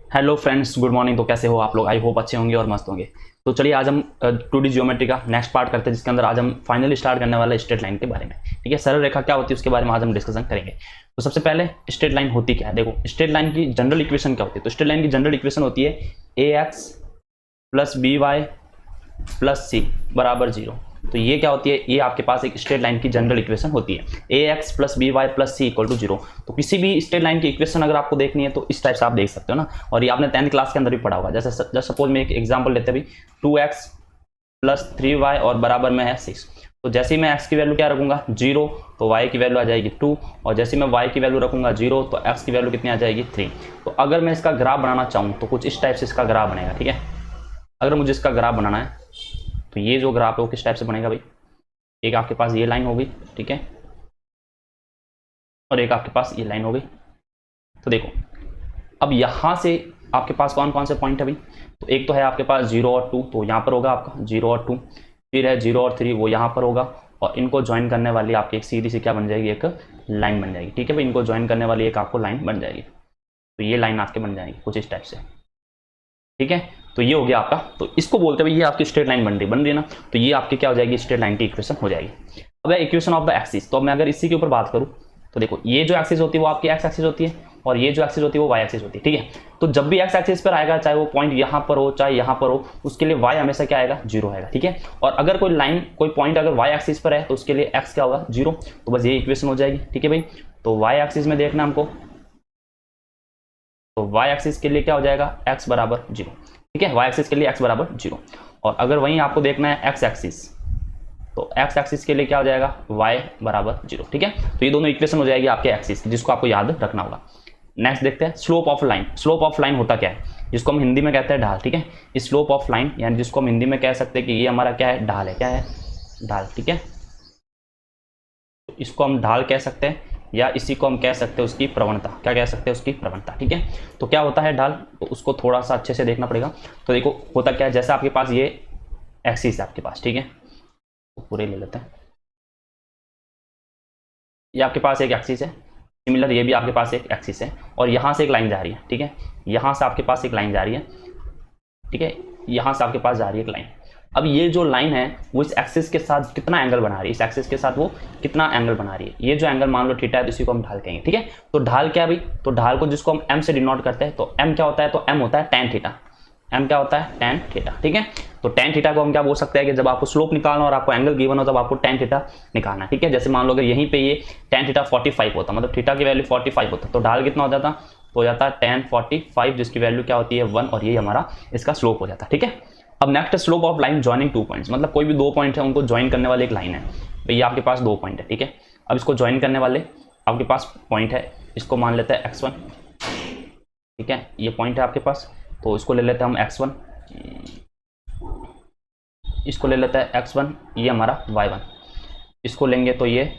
Hello friends, good morning. तो कैसे हो आप लोग? आई होप अच्छे होंगे और मस्त होंगे। तो चलिए आज हम 2D ज्योमेट्री का नेक्स्ट पार्ट करते हैं, जिसके अंदर आज हम फाइनली स्टार्ट करने वाले स्ट्रेट लाइन के बारे में। ठीक है, सरल रेखा क्या होती है उसके बारे में आज हम डिस्कशन करेंगे। तो सबसे पहले स्ट्रेट लाइन होती क्या है? देखो, स्ट्रेट लाइन की जनरल इक्वेशन क्या होती है? तो स्ट्रेट लाइन की जनरल इक्वेशन होती है ax plus B Y plus C बराबर 0। तो ये क्या होती है? ये आपके पास एक स्ट्रेट लाइन की जनरल इक्वेशन होती है, ax plus B Y plus c equal to 0। तो किसी भी स्ट्रेट लाइन की इक्वेशन अगर आपको देखनी है तो इस टाइप से आप देख सकते हो ना। और ये आपने 10th क्लास के अंदर भी पढ़ा होगा। जैसे सपोज में एक एग्जाम्पल लेते हैं, 2x प्लस 3y और बराबर में है 6। तो जैसे ही मैं x की वैल्यू क्या रखूंगा 0, तो y की वैल्यू आ जाएगी 2, और जैसे मैं y की वैल्यू रखूंगा 0 तो x की वैल्यू कितनी आ जाएगी 3। तो अगर मैं इसका ग्राफ बनाना चाहूँ तो कुछ इस टाइप से इसका ग्राफ बनेगा। ठीक है, अगर मुझे इसका ग्राफ बनाना है तो ये जो ग्राफ है वो किस टाइप से बनेगा भाई? एक आपके पास ये लाइन होगी, ठीक है, और एक आपके पास ये लाइन होगी। तो देखो, अब यहां से आपके पास कौन कौन से पॉइंट है भाई? तो एक तो है आपके पास 0 और 2, तो यहाँ पर होगा आपका 0 और 2। फिर है 0 और 3, वो यहाँ पर होगा। और इनको ज्वाइन करने वाली आपकी एक सीधी सी क्या बन जाएगी? एक लाइन बन जाएगी। ठीक है भाई, इनको ज्वाइन करने वाली एक आपको लाइन बन जाएगी। तो ये लाइन आपके बन जाएगी कुछ इस टाइप से। ठीक है, तो ये हो गया आपका। तो इसको बोलते हैं ये आपकी स्ट्रेट लाइन बन रही है ना। तो ये आपकी क्या हो जाएगी? स्ट्रेट लाइन की इक्वेशन हो जाएगी। अब है इक्वेशन ऑफ द एक्सिस। तो मैं अगर इसी के ऊपर बात करूं तो देखो, ये जो एक्सिस होती है वो आपकी एक्स एक्सिस होती है, और ये जो एक्सिस होती है वो वाई एक्सिस होती है। ठीक है, तो जब भी एक्स एक्सिस पर आएगा, चाहे वो पॉइंट यहाँ पर हो चाहे यहाँ पर हो, उसके लिए वाई हमेशा क्या आएगा? 0 आएगा। ठीक है, और अगर कोई लाइन कोई पॉइंट अगर वाई एक्सिस पर है तो उसके लिए एक्स क्या होगा? 0। तो बस ये इक्वेशन हो जाएगी। ठीक है भाई, तो वाई एक्सिस में देखना हमको, तो वाई एक्सिस के लिए क्या हो जाएगा? एक्स बराबर 0। ठीक है, वाई एक्सिस के लिए एक्स बराबर 0। और अगर वहीं आपको देखना है एक्स एक्सिस, तो एक्स एक्सिस के लिए क्या हो जाएगा? y बराबर 0। ठीक है, तो ये दोनों इक्वेशन हो जाएगी आपके एक्सिस की, जिसको आपको याद रखना होगा। नेक्स्ट देखते हैं slope of line. Slope of line होता क्या है? जिसको हम हिंदी में कहते हैं ढाल। ठीक है, इस स्लोप ऑफ लाइन यानी जिसको हम हिंदी में कह सकते हैं कि ये हमारा क्या है? ढाल है। क्या है? ढाल। ठीक है, तो इसको हम ढाल कह सकते हैं, या इसी को हम कह सकते हैं उसकी प्रवणता। क्या कह सकते हैं? उसकी प्रवणता। ठीक है, तो क्या होता है ढाल? तो उसको थोड़ा सा अच्छे से देखना पड़ेगा। तो देखो होता क्या है, जैसे आपके पास ये एक्सिस है आपके पास, ठीक है, तो पूरे ले लेते हैं। ये आपके पास एक एक्सिस है, सिमिलर ये भी आपके पास एक एक्सिस है, और यहाँ से एक लाइन जा रही है। ठीक है, यहाँ से आपके पास एक लाइन जा रही है। ठीक है, यहाँ से आपके पास जा रही है एक लाइन। अब ये जो लाइन है वो इस एक्सिस के साथ कितना एंगल बना रही है? इस एक्सिस के साथ वो कितना एंगल बना रही है? ये जो एंगल मान लो थीटा है, तो इसी को हम ढाल कहेंगे। ठीक है, तो ढाल क्या है भाई? तो ढाल को जिसको हम एम से डिनोट करते हैं, तो एम क्या होता है? तो एम होता है tan थीटा। एम क्या होता है? tan theta. ठीक है, तो tan थीटा को हम क्या बोल सकते हैं कि जब आपको स्लोप निकालना और आपको एंगल गिवन हो तब आपको tan थीटा निकालना है। ठीक है, जैसे मान लो अगर यहीं पे ये tan थीटा 45 होता, मतलब थीटा की वैल्यू 45 होता, तो ढाल कितना हो जाता? तो हो जाता है tan 45, जिसकी वैल्यू क्या होती है? 1, और ये हमारा इसका स्लोप हो जाता है। ठीक है, अब next slope of line joining 2 points, मतलब कोई भी 2 पॉइंट है उनको ज्वाइन करने वाली एक लाइन है। तो ये आपके पास 2 पॉइंट है। ठीक है, अब इसको ज्वाइन करने वाले आपके पास पॉइंट है, इसको मान लेते हैं x1। ठीक है, ये पॉइंट है आपके पास, तो इसको ले लेते हैं हम x1, इसको ले लेते हैं x1, ये हमारा y1, इसको लेंगे तो ये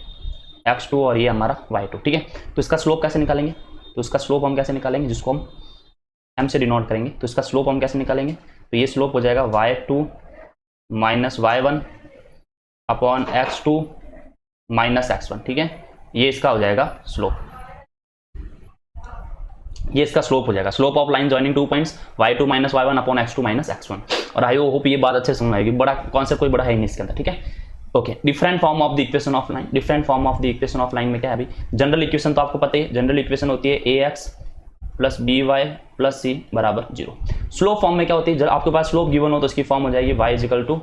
x2, और ये हमारा y2। ठीक है, तो इसका स्लोप कैसे निकालेंगे? तो इसका स्लोप हम कैसे निकालेंगे? जिसको हम m से डिनोट करेंगे, तो इसका स्लोप हम कैसे निकालेंगे? तो ये स्लोप हो जाएगा y2 minus y1 upon x2 minus x1। ठीक है, ये इसका हो जाएगा स्लोप, ये इसका स्लोप हो जाएगा। Slope of line joining 2 points y2 minus y1 upon x2 minus x1। और आई होप ये बात अच्छे समझ आएगी, बड़ा कॉन्सेप्ट कोई बड़ा है नहीं इसके अंदर। ठीक है, okay. Different form of the equation of line. Different form of the equation of line में क्या है अभी? जनरल इक्वेशन तो आपको पता है, जनरल इक्वेशन होती है ax plus B Y plus C बराबर 0। स्लोप फॉर्म में क्या होती है? जब आपके पास स्लोप गिवन हो तो इसकी फॉर्म हो जाएगी y equal to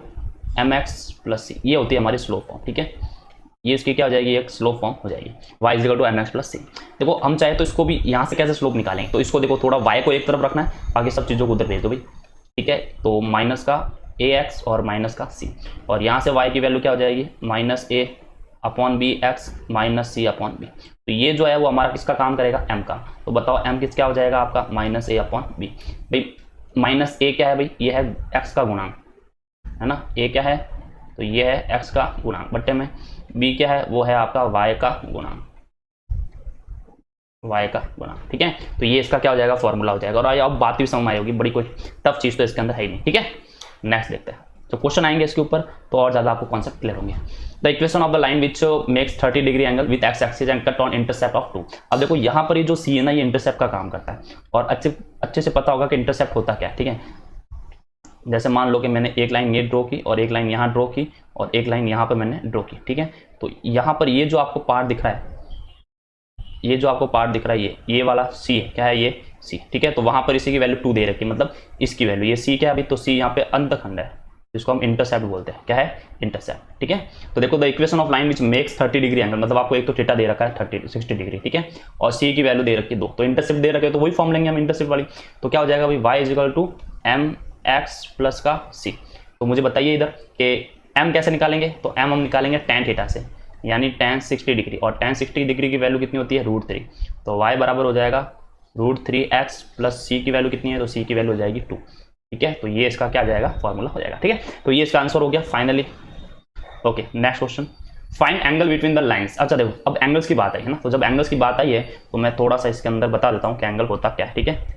mx plus C. ये होती है हमारी स्लोप फॉर्म। ठीक है, ये इसकी क्या हो जाएगी? एक स्लोप फॉर्म हो जाएगी y equal to mx plus C. देखो हम चाहे तो इसको भी यहाँ से कैसे स्लोप निकालेंगे, तो इसको देखो थोड़ा y को एक तरफ रखना है, बाकी सब चीज़ों को उधर भेज दो भाई। ठीक है, तो माइनस का ax और माइनस का c, और यहाँ से y की वैल्यू क्या हो जाएगी? Minus a upon b x minus c upon b. तो ये जो है वो हमारा किसका काम करेगा? m का। तो बताओ m किस क्या हो जाएगा आपका? Minus a upon b. भाई माइनस a क्या है भाई? ये है x का गुणांक, है ना। a क्या है? तो ये है x का गुणांक बट्टे में b क्या है? वो है आपका y का गुणांक, y का गुणांक। ठीक है, तो ये इसका क्या हो जाएगा? फॉर्मूला हो जाएगा। और अब बात भी समझ में आई होगी, बड़ी कोई टफ चीज़ तो इसके अंदर है ही नहीं। ठीक है, नेक्स्ट देखते हैं। जब क्वेश्चन आएंगे इसके ऊपर तो और ज़्यादा आपको कॉन्सेप्ट क्लियर होंगे। The equation of the line which makes 30 degree angle with x axis and cut on intercept of 2। अब देखो यहाँ पर ये जो सी है ना, ये इंटरसेप्ट का काम करता है और अच्छे से पता होगा कि इंटरसेप्ट होता क्या है, ठीक है। जैसे मान लो कि मैंने एक लाइन ये ड्रॉ की और एक लाइन यहाँ ड्रॉ की और एक लाइन यहाँ पर मैंने ड्रॉ की, ठीक है। तो यहाँ पर ये जो आपको पार्ट दिख रहा है, ये जो आपको पार्ट दिख रहा है, ये वाला सी है, क्या है ये सी, ठीक है। तो वहाँ पर इसी की वैल्यू 2 दे रखी है, मतलब इसकी वैल्यू, ये सी क्या है अभी, तो सी यहाँ पे अंतखंड है जिसको हम इंटरसेप्ट बोलते हैं, क्या है इंटरसेप्ट, ठीक है। तो देखो the equation of line which makes 30 degree angle, मतलब आपको एक तो थीटा दे रखा है 60 डिग्री, ठीक है, और सी की वैल्यू दे रखी है 2, तो इंटरसेप्ट दे रखे तो वही फॉर्म लेंगे हम इंटरसेप्ट वाली। तो क्या हो जाएगा भाई, y is equal to M x plus का सी। तो मुझे बताइए इधर कि m कैसे निकालेंगे, तो m हम निकालेंगे tan थीटा से, यानी tan 60 डिग्री, और tan 60 डिग्री की वैल्यू कितनी होती है √3, तो y बराबर हो जाएगा √3x प्लस c की वैल्यू कितनी है, तो c की वैल्यू हो जाएगी 2, ठीक है। तो ये इसका क्या जाएगा, फॉर्मूला हो जाएगा, ठीक है। तो ये इसका आंसर हो गया finally. Okay, next question, find angle between the lines. अच्छा देखो, अब एंगल्स की बात आई है ना, तो जब एंगल्स की बात आई है तो मैं थोड़ा सा इसके अंदर बता देता हूँ कि एंगल होता क्या है, ठीक है।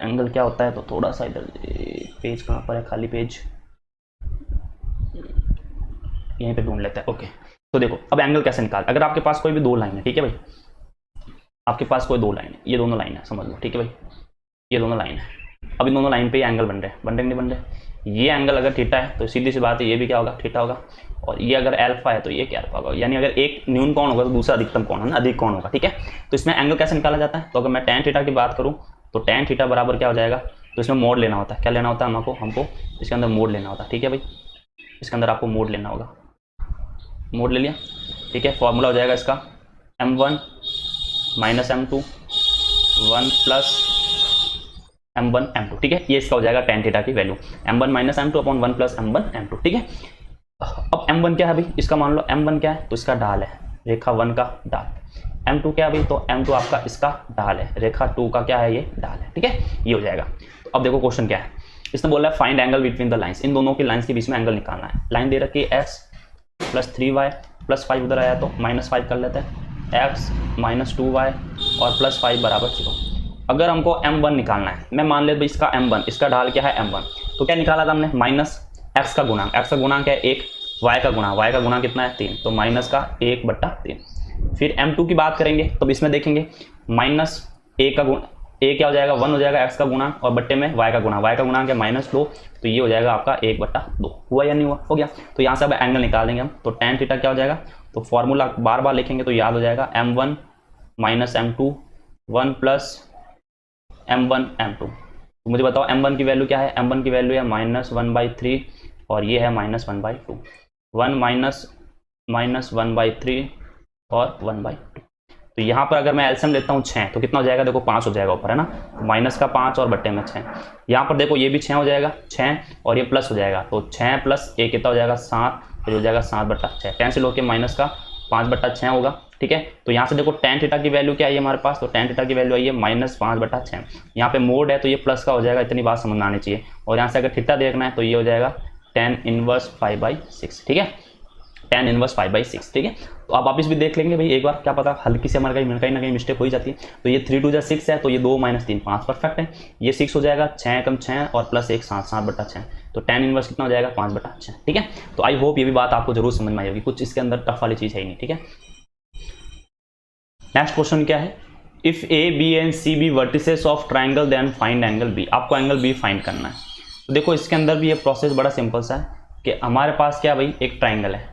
एंगल क्या होता है, तो थोड़ा सा इधर पेज कहाँ पर है, खाली पेज यहीं पे ढूंढ लेते हैं। ओके, तो देखो अब एंगल कैसे निकाल, अगर आपके पास कोई भी 2 लाइन है, ठीक है भाई, आपके पास कोई 2 लाइन है, ये दोनों लाइन है समझ लो, ठीक है भाई, ये दोनों लाइन है। अब इन दोनों लाइन पे एंगल बन रहे नहीं बन रहे। ये एंगल अगर थीटा है तो सीधी सी बात है ये भी क्या होगा, थीटा होगा, और ये अगर अल्फा है तो ये क्या अल्फा होगा, यानी अगर एक न्यून कोण होगा तो दूसरा अधिकतम कोण है ना, अधिक कोण होगा, ठीक है। तो इसमें एंगल कैसे निकाला जाता है, तो अगर मैं tan थीटा की बात करूँ तो tan थीटा बराबर क्या हो जाएगा, तो इसमें मोड लेना होता है, क्या लेना होता है हमको इसके अंदर मोड लेना होता है, ठीक है भाई, इसके अंदर आपको मोड लेना होगा, मोड ले लिया, ठीक है। फॉर्मूला हो जाएगा इसका m1 minus m2 1 plus m1 m2, ठीक है। ये इसका हो जाएगा tan थीटा की value m1 minus m2 upon 1 plus m1 m2, ठीक है। अब m1 क्या है भाई, इसका मान लो m1 क्या है, तो इसका ढाल है, रेखा 1 का ढाल। m2 क्या है भाई, तो m2 आपका इसका ढाल है, रेखा 2 का क्या है, ये ढाल है, ठीक है। ये हो जाएगा। तो अब देखो क्वेश्चन क्या है, इसने बोला है find angle between the lines, इन दोनों की लाइंस के बीच में एंगल निकालना है। लाइन दे रखी है x प्लस 3y प्लस 5, उधर आया तो -5 कर लेते हैं, x माइनस 2y और प्लस 5 बराबर 0। अगर हमको m1 निकालना है, मैं मान ले भाई इसका m1, इसका ढाल क्या है m1, तो क्या निकाला था हमने, माइनस x का गुणांक, x का गुणांक है 1, y का गुणांक कितना है 3, तो माइनस का 1/3। फिर m2 की बात करेंगे तो इसमें देखेंगे माइनस a का गुण, a क्या हो जाएगा 1 हो जाएगा x का गुणांक, और बट्टे में y का गुणांक है -2, तो ये हो जाएगा आपका 1/2। हुआ या नहीं हुआ, हो गया। तो यहाँ से अब एंगल निकाल देंगे हम, तो tan थीटा क्या हो जाएगा, तो फॉर्मूला बार बार लिखेंगे तो याद हो जाएगा m1 minus m2 1 plus m1 m2। तो मुझे बताओ m1 की वैल्यू क्या है, m1 की वैल्यू है -1/3 और ये है -1/2, 1 माइनस 1/3 और 1/2। तो यहाँ पर अगर मैं एलसीएम लेता हूँ 6, तो कितना हो जाएगा, देखो 5 हो जाएगा ऊपर, है ना, माइनस का 5 और बट्टे में 6। यहाँ पर देखो ये भी 6 हो जाएगा, 6 और ये प्लस हो जाएगा, तो 6 प्लस 1 कितना हो जाएगा 7, तो हो जाएगा 7/6, कैंसिल होकर माइनस का 5/6 होगा, ठीक है। तो यहाँ से देखो tan थीटा की वैल्यू क्या है हमारे पास, तो tan थीटा की वैल्यू आई है -5/6। यहाँ पे मोड है तो ये प्लस का हो जाएगा, इतनी बात समझ में आनी चाहिए। और यहाँ से अगर थीटा देखना है तो ये हो जाएगा tan इनवर्स 5/6, ठीक है, tan इनवर्स 5/6, ठीक है। तो आप वापिस भी देख लेंगे भाई एक बार, क्या पता हल्की से हमारे कहीं ना कहीं मिस्टेक हो ही जाती है। तो ये 3 2 6 है, तो ये 2 - 3 5 परफेक्ट है। ये 6 हो जाएगा, 6 कम 6 और प्लस 1 7, 7/6, तो tan इनवर्स कितना हो जाएगा 5/6, ठीक है। तो आई होप ये भी बात आपको जरूर समझ में आई होगी, कुछ इसके अंदर टफ वाली चीज़ है ही नहीं, ठीक है। नेक्स्ट क्वेश्चन क्या है, if A B and C be vertices of triangle then find angle B. आपको एंगल बी फाइंड करना है। तो देखो इसके अंदर भी ये प्रोसेस बड़ा सिंपल सा है कि हमारे पास क्या भाई एक ट्राइंगल है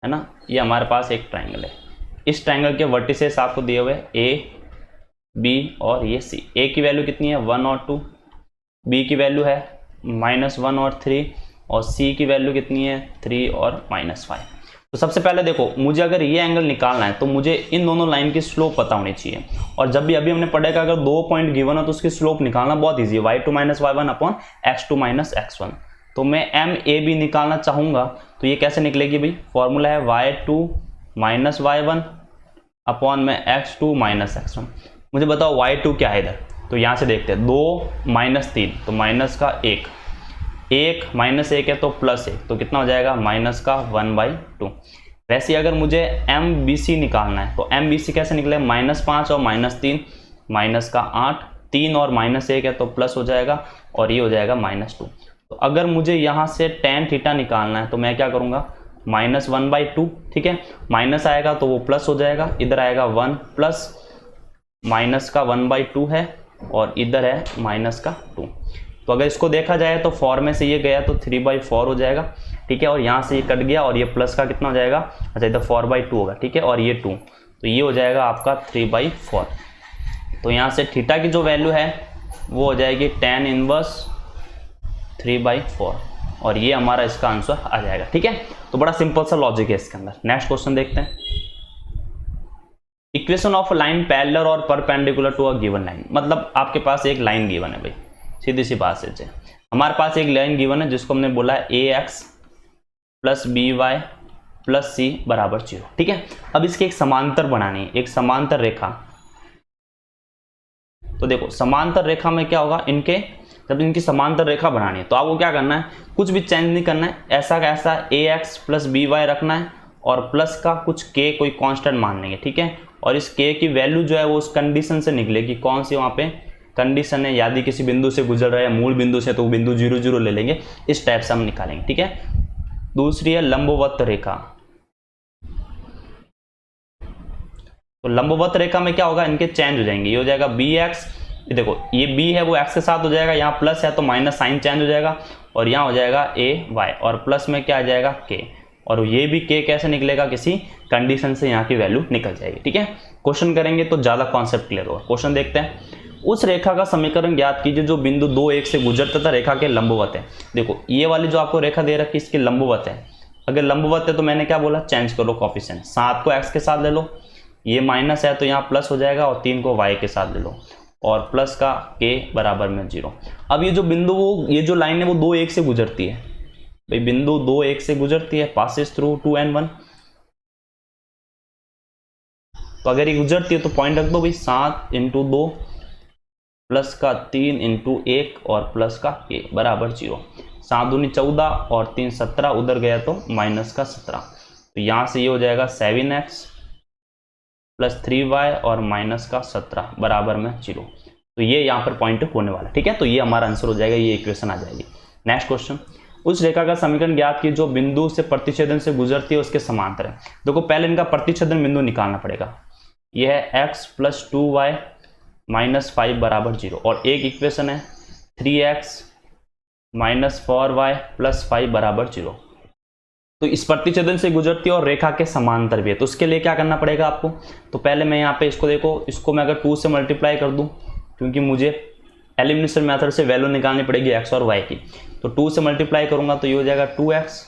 ना, ये हमारे पास एक ट्राइंगल है। इस ट्राइंगल के वर्टिसेस आपको दिए हुए ए बी और ये सी। ए की वैल्यू कितनी है 1 और 2, बी की वैल्यू है -1 और 3, और सी की वैल्यू कितनी है 3 और -5। तो सबसे पहले देखो मुझे अगर ये एंगल निकालना है तो मुझे इन दोनों लाइन की स्लोप पता होनी चाहिए। और जब भी अभी हमने पढ़ा कि अगर 2 पॉइंट गिवन हो तो उसकी स्लोप निकालना बहुत ईजी है, y2 - y1 upon x2 - x1। तो मैं एम ए बी निकालना चाहूँगा तो ये कैसे निकलेगी भाई, फॉर्मूला है y2 - y1 अपॉन में x2 - x1। मुझे बताओ y2 क्या है इधर, तो यहाँ से देखते हैं 2 - 3 तो माइनस का 1, 1 - 1 है तो +1, तो कितना हो जाएगा माइनस का 1/2। वैसे अगर मुझे एम बी सी निकालना है तो एम बी सी कैसे निकले, -5 और -3 माइनस का 8, 3 और -1 है तो प्लस हो जाएगा और ये हो जाएगा -2। तो अगर मुझे यहाँ से tan थीटा निकालना है तो मैं क्या करूँगा, -1/2, ठीक है, माइनस आएगा तो वो प्लस हो जाएगा, इधर आएगा 1 प्लस माइनस का 1/2 है और इधर है माइनस का 2। तो अगर इसको देखा जाए तो 4 में से ये गया तो 3/4 हो जाएगा, ठीक है, और यहाँ से ये कट गया और ये प्लस का कितना हो जाएगा, अच्छा इधर 4/2 होगा, ठीक है, और ये 2, तो ये हो जाएगा आपका 3/4। तो यहाँ से थीटा की जो वैल्यू है वो हो जाएगी tan इनवर्स 3/4 और ये हमारा इसका आंसर आ जाएगा, ठीक है। तो बड़ा सिंपल सा लॉजिक है इसके अंदर। नेक्स्ट क्वेश्चन देखते हैं। इक्वेशन ऑफ लाइन पैरेलल और perpendicular to a given line, मतलब आपके पास एक लाइन गिवन है भाई, सीधी सी बात है, हमारे पास एक लाइन गिवन है जिसको हमने बोला है ax + by + c = 0, ठीक है। अब इसके एक समांतर बनानी है, एक समांतर रेखा। तो देखो समांतर रेखा में क्या होगा, जब इनकी समांतर रेखा बनानी है तो आपको क्या करना है, कुछ भी चेंज नहीं करना है, ऐसा का ऐसा ax + by रखना है और प्लस का कुछ k कोई कांस्टेंट मान लेंगे, ठीक है। और इस k की वैल्यू जो है वो उस कंडीशन से निकलेगी, कौन सी वहाँ पे कंडीशन है, यदि किसी बिंदु से गुजर रहा है मूल बिंदु से तो बिंदु 0, 0 ले लेंगे, इस टाइप से हम निकालेंगे, ठीक है। दूसरी है लंबवत रेखा। तो लंबवत रेखा में क्या होगा, इनके चेंज हो जाएंगे, ये हो जाएगा bx, ये देखो ये b है वो x के साथ हो जाएगा, यहाँ प्लस है तो माइनस साइन चेंज हो जाएगा और यहाँ हो जाएगा ay और प्लस में क्या आ जाएगा k, और ये भी k कैसे निकलेगा, किसी कंडीशन से यहाँ की वैल्यू निकल जाएगी, ठीक है। क्वेश्चन करेंगे तो ज़्यादा कॉन्सेप्ट क्लियर होगा। क्वेश्चन देखते हैं। उस रेखा का समीकरण ज्ञात कीजिए जो बिंदु 2, 1 से गुजरता था रेखा के लंबवत है। देखो ये वाली जो आपको रेखा दे रखी है इसके लंबवत है, अगर लंबवत है तो मैंने क्या बोला, चेंज करो कोएफिशिएंट, 7 को x के साथ ले लो, ये माइनस है तो यहाँ प्लस हो जाएगा और 3 को y के साथ ले लो और प्लस का k = 0। अब ये जो बिंदु ये जो लाइन है वो 2, 1 से गुजरती है भाई, बिंदु 2, 1 से गुजरती है, पासिस थ्रू 2 and 1। तो अगर ये गुजरती है तो पॉइंट रख दो भाई, 7 × 2 प्लस का 3 × 1 और प्लस का k = 0। 7 दूनी 14 और 3 17, उधर गया तो माइनस का 17, तो यहाँ से ये हो जाएगा 7x + 3y और माइनस का 17 = 0। तो ये यहाँ पर पॉइंट होने वाला, ठीक है। तो ये हमारा आंसर हो जाएगा, ये इक्वेशन आ जाएगी। Next question. उस रेखा का समीकरण ज्ञात कीजिए जो बिंदु से प्रतिच्छेदन से गुजरती है उसके समांतर है। देखो पहले इनका प्रतिच्छेदन बिंदु निकालना पड़ेगा, यह है x + 2y - 5 = 0 और एक इक्वेशन है 3x - 4y + 5 = 0। तो इस प्रतिच्छेदन से गुजरती है और रेखा के समांतर भी है, तो उसके लिए क्या करना पड़ेगा आपको। तो पहले मैं यहाँ पे इसको देखो, इसको मैं अगर 2 से मल्टीप्लाई कर दूँ, क्योंकि मुझे एलिमिनेशन मेथड से वैल्यू निकालनी पड़ेगी x और y की, तो 2 से मल्टीप्लाई करूँगा तो ये हो जाएगा 2x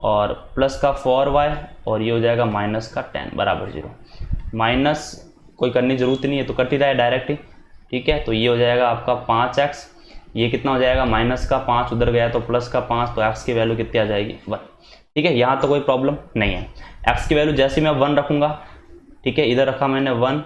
और प्लस का 4y और ये हो जाएगा माइनस का 10 = 0। माइनस कोई करने की जरूरत नहीं है तो कट ही रहा है डायरेक्ट ही, ठीक है। तो ये हो जाएगा आपका 5x, ये कितना हो जाएगा, माइनस का 5 उधर गया तो प्लस का 5, तो x की वैल्यू कितनी आ जाएगी, 1, ठीक है। यहाँ तो कोई प्रॉब्लम नहीं है, x की वैल्यू जैसे मैं 1 रखूँगा, ठीक है, इधर रखा मैंने 1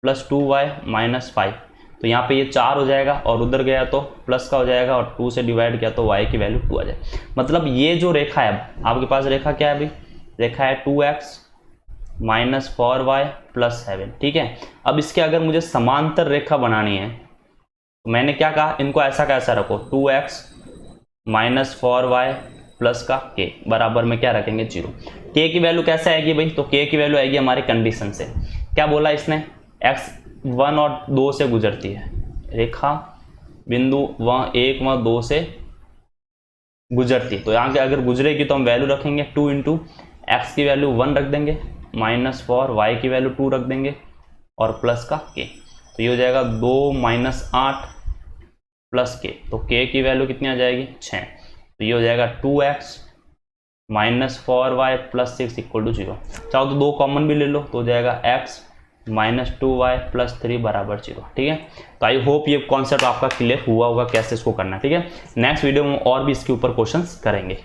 + 2y - 5, तो यहाँ पे ये 4 हो जाएगा और उधर गया तो प्लस का हो जाएगा और 2 से डिवाइड किया तो y की वैल्यू 2 आ जाए। मतलब ये जो रेखा है आपके पास, रेखा क्या है अभी, रेखा है 2x - 4y + 7, ठीक है। अब इसके अगर मुझे समांतर रेखा बनानी है तो मैंने क्या कहा, इनको ऐसा कैसा रखो, 2x - 4y प्लस का k बराबर में क्या रखेंगे, 0। k की वैल्यू कैसे आएगी भाई, तो k की वैल्यू आएगी हमारी कंडीशन से, क्या बोला इसने, x 1 और 2 से गुजरती है रेखा, बिंदु 1 व 2 से गुजरती, तो यहाँ के अगर गुजरेगी तो हम वैल्यू रखेंगे 2 × x की वैल्यू 1 रख देंगे, -4 y की वैल्यू 2 रख देंगे और प्लस का k, तो ये हो जाएगा 2 - 8 प्लस k, तो k की वैल्यू कितनी आ जाएगी, 6, तो ये हो जाएगा 2x - 4y + 6 = 0। चाहो तो 2 कॉमन भी ले लो तो हो जाएगा x - 2y + 3 = 0, ठीक है। तो आई होप ये कॉन्सेप्ट आपका क्लियर हुआ होगा कैसे इसको करना है, ठीक है। नेक्स्ट वीडियो में और भी इसके ऊपर क्वेश्चंस करेंगे।